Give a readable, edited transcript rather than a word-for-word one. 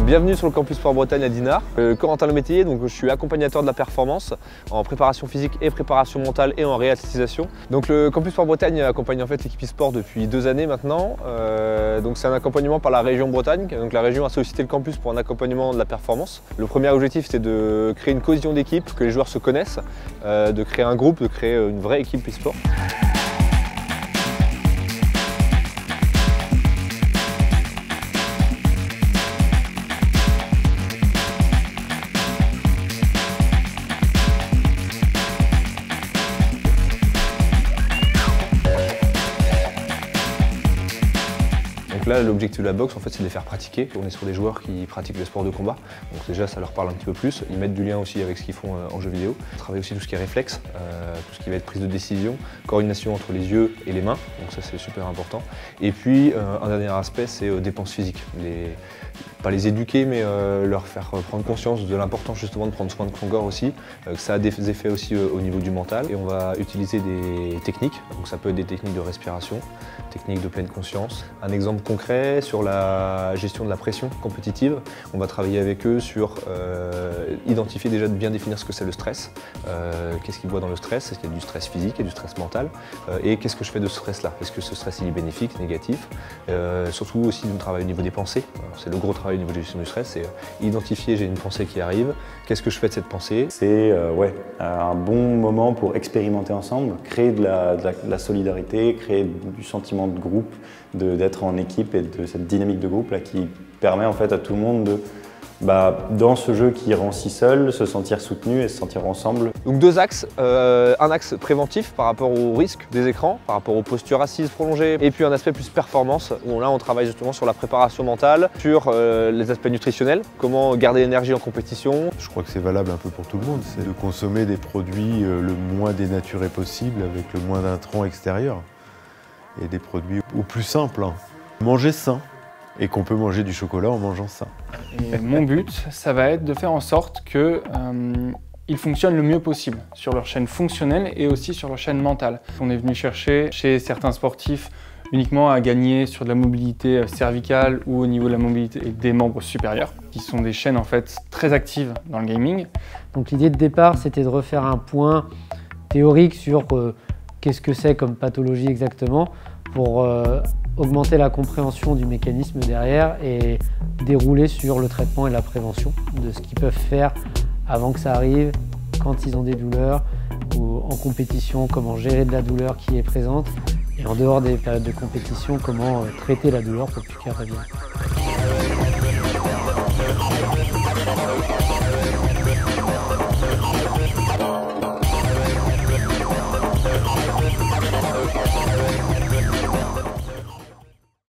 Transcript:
Bienvenue sur le campus Sport Bretagne à Dinard. Corentin Lemétayer, donc je suis accompagnateur de la performance en préparation physique et préparation mentale et en réathlétisation. Donc le campus Sport Bretagne accompagne en fait l'équipe e-sport depuis 2 années maintenant. Donc c'est un accompagnement par la région Bretagne. Donc la région a sollicité le campus pour un accompagnement de la performance. Le premier objectif c'était de créer une cohésion d'équipe, que les joueurs se connaissent, de créer un groupe, de créer une vraie équipe e-sport. Donc là, l'objectif de la boxe, en fait, c'est de les faire pratiquer. On est sur des joueurs qui pratiquent le sport de combat. Donc déjà, ça leur parle un petit peu plus. Ils mettent du lien aussi avec ce qu'ils font en jeu vidéo. On travaille aussi tout ce qui est réflexe, tout ce qui va être prise de décision, coordination entre les yeux et les mains. Donc ça, c'est super important. Et puis, un dernier aspect, c'est dépenses physiques. Pas les éduquer, mais leur faire prendre conscience de l'importance justement de prendre soin de son corps aussi. Ça a des effets aussi au niveau du mental. Et on va utiliser des techniques. Donc ça peut être des techniques de respiration, techniques de pleine conscience. Un exemple concret sur la gestion de la pression compétitive. On va travailler avec eux sur identifier déjà, de bien définir ce que c'est le stress. Qu'est-ce qu'ils voient dans le stress? Est-ce qu'il y a du stress physique, il y a du stress mental? Et qu'est-ce que je fais de ce stress-là? Est-ce que ce stress il est bénéfique, négatif? Surtout aussi du travail au niveau des pensées. C'est le gros travail au niveau de la gestion du stress, c'est identifier, j'ai une pensée qui arrive, qu'est-ce que je fais de cette pensée? C'est un bon moment pour expérimenter ensemble, créer de la solidarité, créer du sentiment de groupe, d'être en équipe et de cette dynamique de groupe là, qui permet en fait à tout le monde de, dans ce jeu qui rend si seul, se sentir soutenu et se sentir ensemble. Donc 2 axes, un axe préventif par rapport au risque des écrans, par rapport aux postures assises prolongées, et puis un aspect plus performance, où là on travaille justement sur la préparation mentale, sur les aspects nutritionnels, comment garder l'énergie en compétition. Je crois que c'est valable un peu pour tout le monde, c'est de consommer des produits le moins dénaturés possible, avec le moins d'intrants extérieurs, et des produits au plus simples. Manger sain. Et qu'on peut manger du chocolat en mangeant ça. Et mon but, ça va être de faire en sorte qu'ils fonctionnent le mieux possible sur leur chaîne fonctionnelle et aussi sur leur chaîne mentale. On est venu chercher chez certains sportifs uniquement à gagner sur de la mobilité cervicale ou au niveau de la mobilité des membres supérieurs, qui sont des chaînes en fait très actives dans le gaming. Donc l'idée de départ, c'était de refaire un point théorique sur qu'est-ce que c'est comme pathologie exactement, pour augmenter la compréhension du mécanisme derrière et dérouler sur le traitement et la prévention de ce qu'ils peuvent faire avant que ça arrive, quand ils ont des douleurs ou en compétition, comment gérer de la douleur qui est présente et en dehors des périodes de compétition, comment traiter la douleur pour plus qu'elle revienne.